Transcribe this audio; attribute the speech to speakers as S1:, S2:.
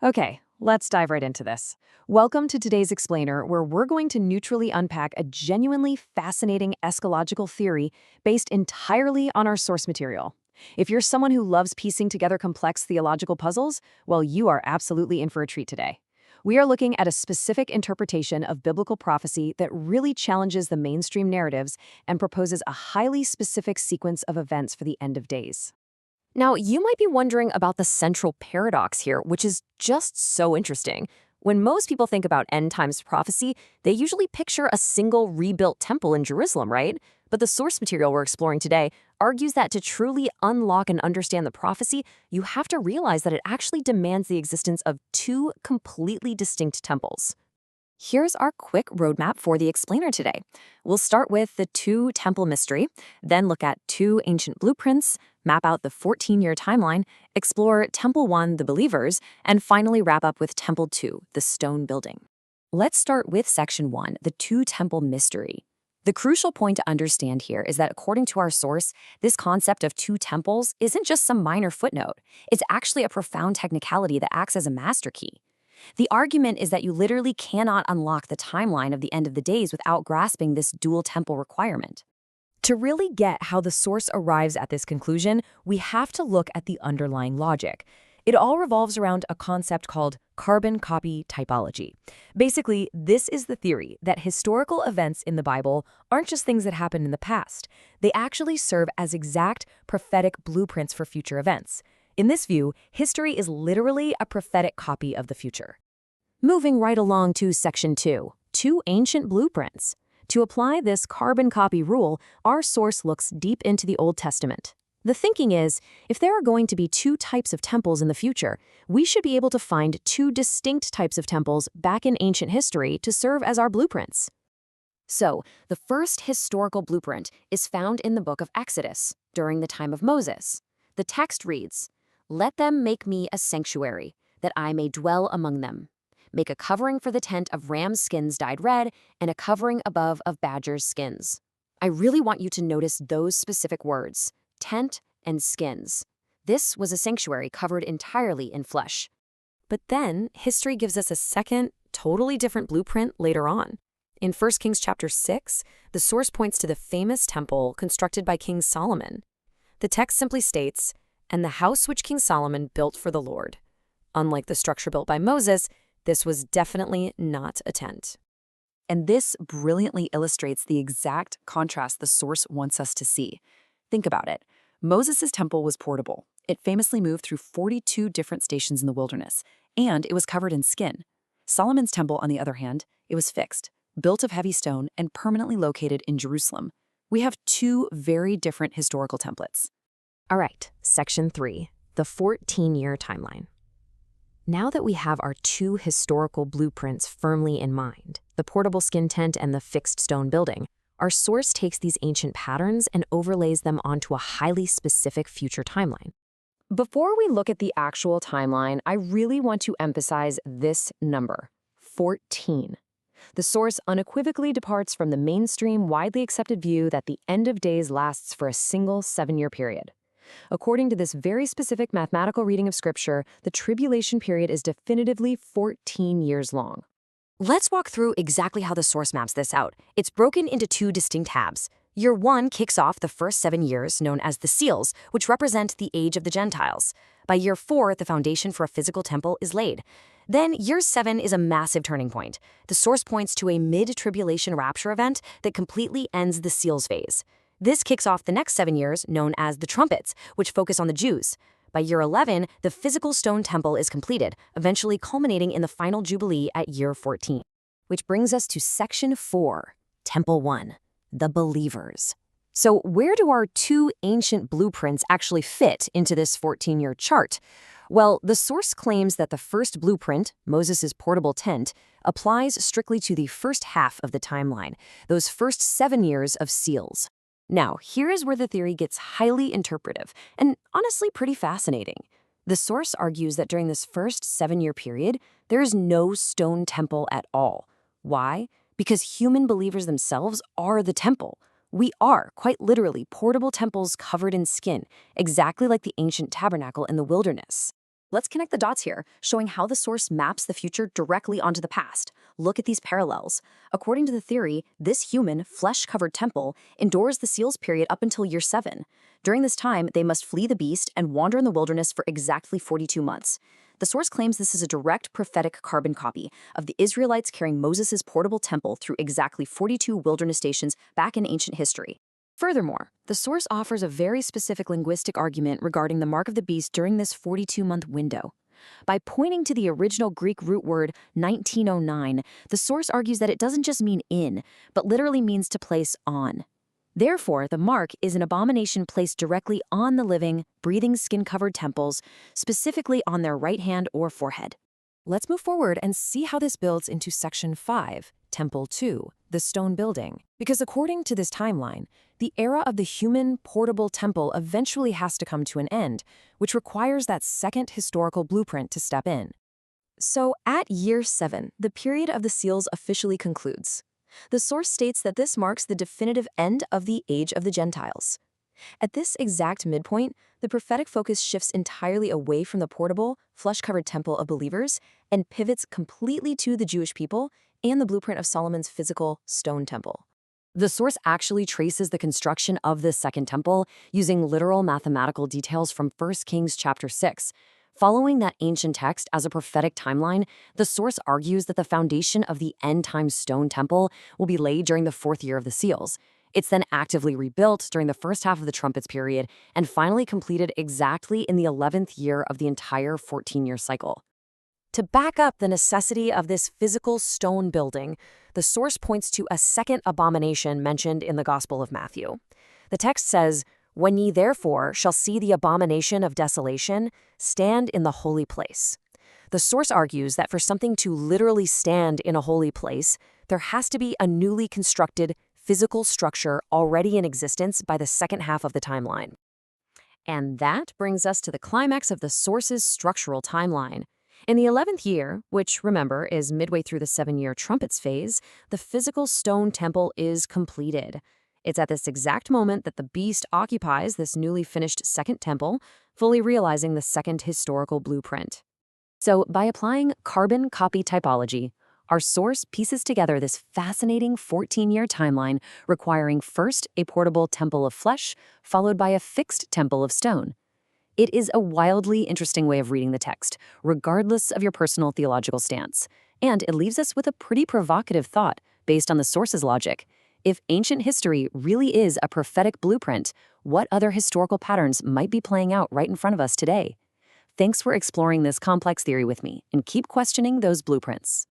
S1: Okay, let's dive right into this. Welcome to today's explainer, where we're going to neutrally unpack a genuinely fascinating eschatological theory based entirely on our source material. If you're someone who loves piecing together complex theological puzzles, well, you are absolutely in for a treat today. We are looking at a specific interpretation of biblical prophecy that really challenges the mainstream narratives and proposes a highly specific sequence of events for the end of days. Now, you might be wondering about the central paradox here, which is just so interesting. When most people think about end times prophecy, they usually picture a single rebuilt temple in Jerusalem, right? But the source material we're exploring today argues that to truly unlock and understand the prophecy, you have to realize that it actually demands the existence of two completely distinct temples. Here's our quick roadmap for the explainer today. We'll start with the two-temple mystery, then look at two ancient blueprints, map out the 14-year timeline, explore Temple 1, the believers, and finally wrap up with Temple 2, the stone building. Let's start with Section 1, the two-temple mystery. The crucial point to understand here is that according to our source, this concept of two temples isn't just some minor footnote. It's actually a profound technicality that acts as a master key. The argument is that you literally cannot unlock the timeline of the end of the days without grasping this dual temple requirement. To really get how the source arrives at this conclusion, we have to look at the underlying logic. It all revolves around a concept called carbon copy typology. Basically, this is the theory that historical events in the Bible aren't just things that happened in the past. They actually serve as exact prophetic blueprints for future events. In this view, history is literally a prophetic copy of the future. Moving right along to Section 2, two ancient blueprints. To apply this carbon copy rule, our source looks deep into the Old Testament. The thinking is, if there are going to be two types of temples in the future, we should be able to find two distinct types of temples back in ancient history to serve as our blueprints. So, the first historical blueprint is found in the book of Exodus, during the time of Moses. The text reads, "Let them make me a sanctuary, that I may dwell among them. Make a covering for the tent of ram's skins dyed red, and a covering above of badger's skins." I really want you to notice those specific words, tent and skins. This was a sanctuary covered entirely in flesh. But then, history gives us a second, totally different blueprint later on. In 1 Kings chapter 6, the source points to the famous temple constructed by King Solomon. The text simply states, "And the house which King Solomon built for the Lord." Unlike the structure built by Moses, this was definitely not a tent. And this brilliantly illustrates the exact contrast the source wants us to see. Think about it. Moses' temple was portable. It famously moved through 42 different stations in the wilderness, and it was covered in skin. Solomon's temple, on the other hand, it was fixed, built of heavy stone, and permanently located in Jerusalem. We have two very different historical templates. All right, Section 3, the 14-year timeline. Now that we have our two historical blueprints firmly in mind, the portable skin tent and the fixed stone building, our source takes these ancient patterns and overlays them onto a highly specific future timeline. Before we look at the actual timeline, I really want to emphasize this number, 14. The source unequivocally departs from the mainstream, widely accepted view that the end of days lasts for a single 7-year period. According to this very specific mathematical reading of Scripture, the tribulation period is definitively 14 years long. Let's walk through exactly how the source maps this out. It's broken into two distinct halves. Year 1 kicks off the first 7 years, known as the seals, which represent the age of the Gentiles. By year 4, the foundation for a physical temple is laid. Then year 7 is a massive turning point. The source points to a mid-tribulation rapture event that completely ends the seals phase. This kicks off the next 7 years, known as the trumpets, which focus on the Jews. By year 11, the physical stone temple is completed, eventually culminating in the final jubilee at year 14. Which brings us to Section 4, Temple 1, the believers. So where do our two ancient blueprints actually fit into this 14-year chart? Well, the source claims that the first blueprint, Moses' portable tent, applies strictly to the first half of the timeline, those first 7 years of seals. Now, here is where the theory gets highly interpretive and honestly pretty fascinating. The source argues that during this first 7-year period, there is no stone temple at all. Why? Because human believers themselves are the temple. We are, quite literally, portable temples covered in skin, exactly like the ancient tabernacle in the wilderness.
S2: Let's connect the dots here, showing how the source maps the future directly onto the past. Look at these parallels. According to the theory, this human, flesh-covered temple endures the seals period up until year 7. During this time, they must flee the beast and wander in the wilderness for exactly 42 months. The source claims this is a direct prophetic carbon copy of the Israelites carrying Moses' portable temple through exactly 42 wilderness stations back in ancient history. Furthermore, the source offers a very specific linguistic argument regarding the mark of the beast during this 42-month window. By pointing to the original Greek root word 1909, the source argues that it doesn't just mean in, but literally means to place on. Therefore, the mark is an abomination placed directly on the living, breathing skin-covered temples, specifically on their right hand or forehead. Let's move forward and see how this builds into Section 5, Temple 2, the stone building. Because according to this timeline, the era of the human portable temple eventually has to come to an end, which requires that second historical blueprint to step in. So at year 7, the period of the seals officially concludes. The source states that this marks the definitive end of the Age of the Gentiles. At this exact midpoint, the prophetic focus shifts entirely away from the portable, flesh-covered temple of believers and pivots completely to the Jewish people and the blueprint of Solomon's physical stone temple. The source actually traces the construction of this second temple using literal mathematical details from 1 Kings chapter 6. Following that ancient text as a prophetic timeline, the source argues that the foundation of the end-time stone temple will be laid during the 4th year of the seals. It's then actively rebuilt during the first half of the trumpets period and finally completed exactly in the 11th year of the entire 14-year cycle. To back up the necessity of this physical stone building, the source points to a second abomination mentioned in the Gospel of Matthew. The text says, "When ye therefore shall see the abomination of desolation, stand in the holy place." The source argues that for something to literally stand in a holy place, there has to be a newly constructed physical structure already in existence by the second half of the timeline. And that brings us to the climax of the source's structural timeline. In the 11th year, which, remember, is midway through the 7-year trumpets phase, the physical stone temple is completed. It's at this exact moment that the beast occupies this newly finished second temple, fully realizing the second historical blueprint. So, by applying carbon copy typology, our source pieces together this fascinating 14-year timeline requiring first a portable temple of flesh, followed by a fixed temple of stone. It is a wildly interesting way of reading the text, regardless of your personal theological stance. And it leaves us with a pretty provocative thought based on the source's logic. If ancient history really is a prophetic blueprint, what other historical patterns might be playing out right in front of us today? Thanks for exploring this complex theory with me, and keep questioning those blueprints.